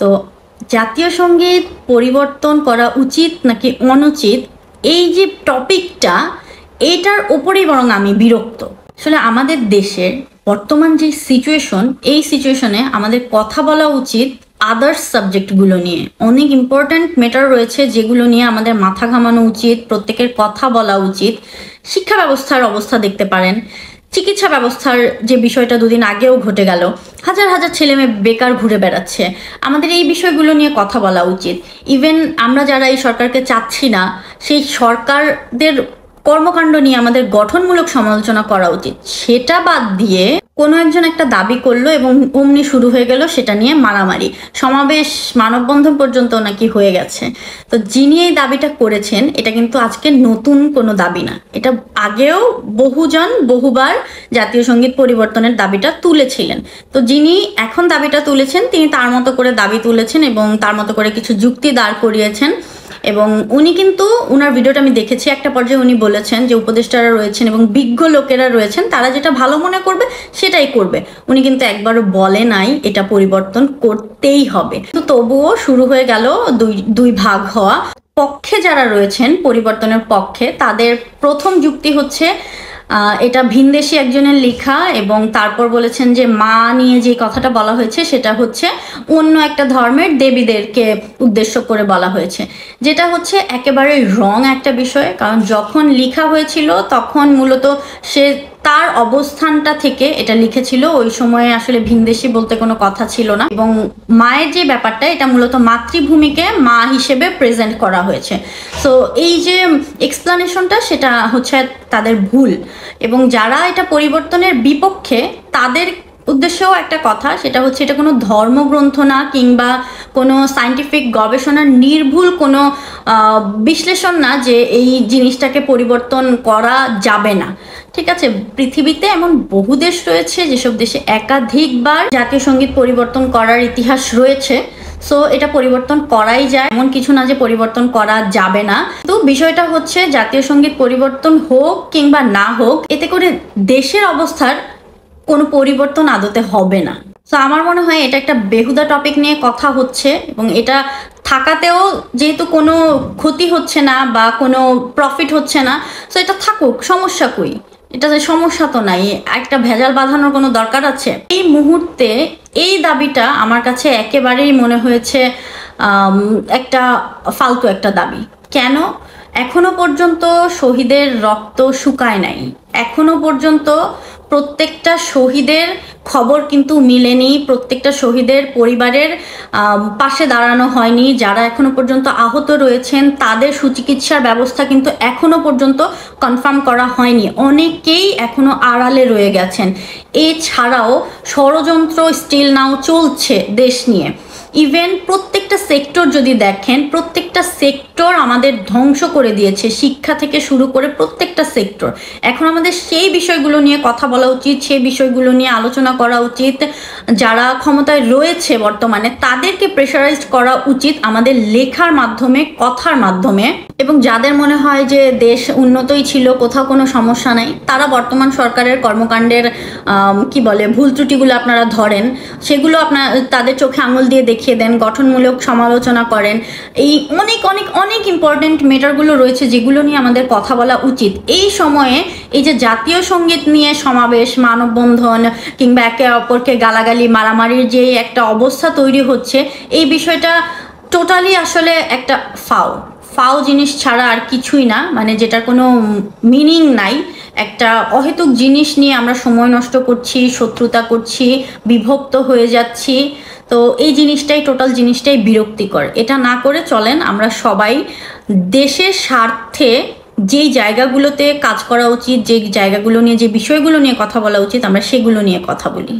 তো জাতীয় সঙ্গীত পরিবর্তন করা উচিত নাকি অনুচিত, এই যে টপিকটা, এইটার ওপরেই বরং আমি বিরক্ত। আসলে আমাদের দেশের বর্তমান যে সিচুয়েশন, এই সিচুয়েশনে আমাদের কথা বলা উচিত আদার্স সাবজেক্টগুলো নিয়ে। অনেক ইম্পর্ট্যান্ট ম্যাটার রয়েছে যেগুলো নিয়ে আমাদের মাথা ঘামানো উচিত, প্রত্যেকের কথা বলা উচিত। শিক্ষা ব্যবস্থার অবস্থা দেখতে পারেন, চিকিৎসা ব্যবস্থার যে বিষয়টা দুদিন আগেও ঘটে গেল, হাজার হাজার ছেলে মেয়ে বেকার ঘুরে বেড়াচ্ছে। আমাদের এই বিষয়গুলো নিয়ে কথা বলা উচিত। ইভেন আমরা যারা এই সরকারকে চাচ্ছি না, সেই সরকারদের কর্মকাণ্ড নিয়ে আমাদের গঠনমূলক সমালোচনা করা উচিত। সেটা বাদ দিয়ে কোনো একজন একটা দাবি করলো এবং অমনি শুরু হয়ে গেল সেটা নিয়ে মারামারি, সমাবেশ, মানববন্ধন পর্যন্ত নাকি হয়ে গেছে। তো যিনি এই দাবিটা করেছেন, এটা কিন্তু আজকে নতুন কোনো দাবি না। এটা আগেও বহুজন বহুবার জাতীয় সঙ্গীত পরিবর্তনের দাবিটা তুলেছিলেন। তো যিনি এখন দাবিটা তুলেছেন, তিনি তার মতো করে দাবি তুলেছেন এবং তার মতো করে কিছু যুক্তি দাঁড় করিয়েছেন। এবং উনি কিন্তু, উনার ভিডিওটা আমি দেখেছি, একটা পর্যায়ে উনি বলেছেন যে উপদেষ্টারা রয়েছেন এবং বিজ্ঞ লোকেরা রয়েছেন, তারা যেটা ভালো মনে করবে সেটাই করবে। উনি কিন্তু একবারও বলে নাই এটা পরিবর্তন করতেই হবে। তো তবুও শুরু হয়ে গেল দুই ভাগ হওয়া। পক্ষে যারা রয়েছেন, পরিবর্তনের পক্ষে, তাদের প্রথম যুক্তি হচ্ছে এটা ভিনদেশী একজনের লেখা, এবং তারপর বলেছেন যে মা নিয়ে যে কথাটা বলা হয়েছে সেটা হচ্ছে অন্য একটা ধর্মের দেবীদেরকে উদ্দেশ্য করে বলা হয়েছে, যেটা হচ্ছে একেবারে রং একটা বিষয়। কারণ যখন লেখা হয়েছিল তখন মূলত সে তার অবস্থানটা থেকে এটা লিখেছিল। ওই সময়ে আসলে ভিনদেশী বলতে কোনো কথা ছিল না, এবং মায়ের যে ব্যাপারটা, এটা মূলত মাতৃভূমিকে মা হিসেবে প্রেজেন্ট করা হয়েছে। সো এই যে এক্সপ্লানেশনটা, সেটা হচ্ছে তাদের ভুল। এবং যারা এটা পরিবর্তনের বিপক্ষে, তাদের উদ্দেশ্যেও একটা কথা, সেটা হচ্ছে এটা কোনো ধর্মগ্রন্থ না, কিংবা কোনো সায়েন্টিফিক গবেষণার নির্ভুল কোনো বিশ্লেষণ না যে এই জিনিসটাকে পরিবর্তন করা যাবে না। ঠিক আছে, পৃথিবীতে এমন বহু দেশ রয়েছে যেসব দেশে একাধিকবার জাতীয় সঙ্গীত পরিবর্তন করার ইতিহাস রয়েছে। সো এটা পরিবর্তন করাই যায়, এমন কিছু না যে পরিবর্তন করা যাবে না। তো বিষয়টা হচ্ছে জাতীয় সঙ্গীত পরিবর্তন হোক কিংবা না হোক, এতে করে দেশের অবস্থার কোনো পরিবর্তন আদতে হবে না। তো আমার মনে হয় এটা একটা বেহুদা টপিক নিয়ে কথা হচ্ছে, এবং এটা থাকাতেও যেহেতু কোনো ক্ষতি হচ্ছে না বা কোনো প্রফিট হচ্ছে না, সো এটা থাকুক, সমস্যা কই? এটাতে সমস্যা তো নাই, একটা ভেজাল বাঁধানোর কোনো দরকার আছে? এই মুহূর্তে এই দাবিটা আমার কাছে একেবারেই মনে হয়েছে একটা ফালতু একটা দাবি। কেন? এখনো পর্যন্ত শহীদের রক্ত শুকায় নাই, এখনো পর্যন্ত প্রত্যেকটা শহীদের খবর কিন্তু মিলেনি, প্রত্যেকটা শহীদের পরিবারের পাশে দাঁড়ানো হয়নি। যারা এখনো পর্যন্ত আহত রয়েছেন, তাদের সুচিকিৎসার ব্যবস্থা কিন্তু এখনো পর্যন্ত কনফার্ম করা হয়নি। অনেকেই এখনো আড়ালে রয়ে গেছেন। এছাড়াও ষড়যন্ত্র স্টিল নাও চলছে দেশ নিয়ে। ইভেন প্রত্যেকটা সেক্টর যদি দেখেন, প্রত্যেকটা সেক্টর আমাদের ধ্বংস করে দিয়েছে, শিক্ষা থেকে শুরু করে প্রত্যেকটা সেক্টর। এখন আমাদের সেই বিষয়গুলো নিয়ে কথা বলা উচিত, সেই বিষয়গুলো নিয়ে আলোচনা করা উচিত। যারা ক্ষমতায় রয়েছে বর্তমানে, তাদেরকে প্রেশারাইজড করা উচিত আমাদের লেখার মাধ্যমে, কথার মাধ্যমে। এবং যাদের মনে হয় যে দেশ উন্নতই ছিল, কোথাও কোনো সমস্যা নাই, তারা বর্তমান সরকারের কর্মকাণ্ডের কি বলে ভুল ত্রুটিগুলো আপনারা ধরেন, সেগুলো আপনার তাদের চোখে আঙুল দিয়ে দেখিয়ে দেন, গঠনমূলক সমালোচনা করেন। এই অনেক অনেক অনেক ইম্পর্টেন্ট ম্যাটারগুলো রয়েছে যেগুলো নিয়ে আমাদের কথা বলা উচিত। এই সময়ে এই যে জাতীয় সঙ্গীত নিয়ে সমাবেশ, মানববন্ধন, কিংবা একে অপরকে গালাগালি, মারামারির যে একটা অবস্থা তৈরি হচ্ছে, এই বিষয়টা টোটালি আসলে একটা ফাও জিনিস ছাড়া আর কিছুই না। মানে যেটার কোনো মিনিং নাই। একটা অহেতুক জিনিস নিয়ে আমরা সময় নষ্ট করছি, শত্রুতা করছি, বিভক্ত হয়ে যাচ্ছি। তো এই জিনিসটাই, টোটাল জিনিসটাই বিরক্তিকর। এটা না করে চলেন আমরা সবাই দেশের স্বার্থে যেই জায়গাগুলোতে কাজ করা উচিত, যে জায়গাগুলো নিয়ে, যে বিষয়গুলো নিয়ে কথা বলা উচিত, আমরা সেগুলো নিয়ে কথা বলি।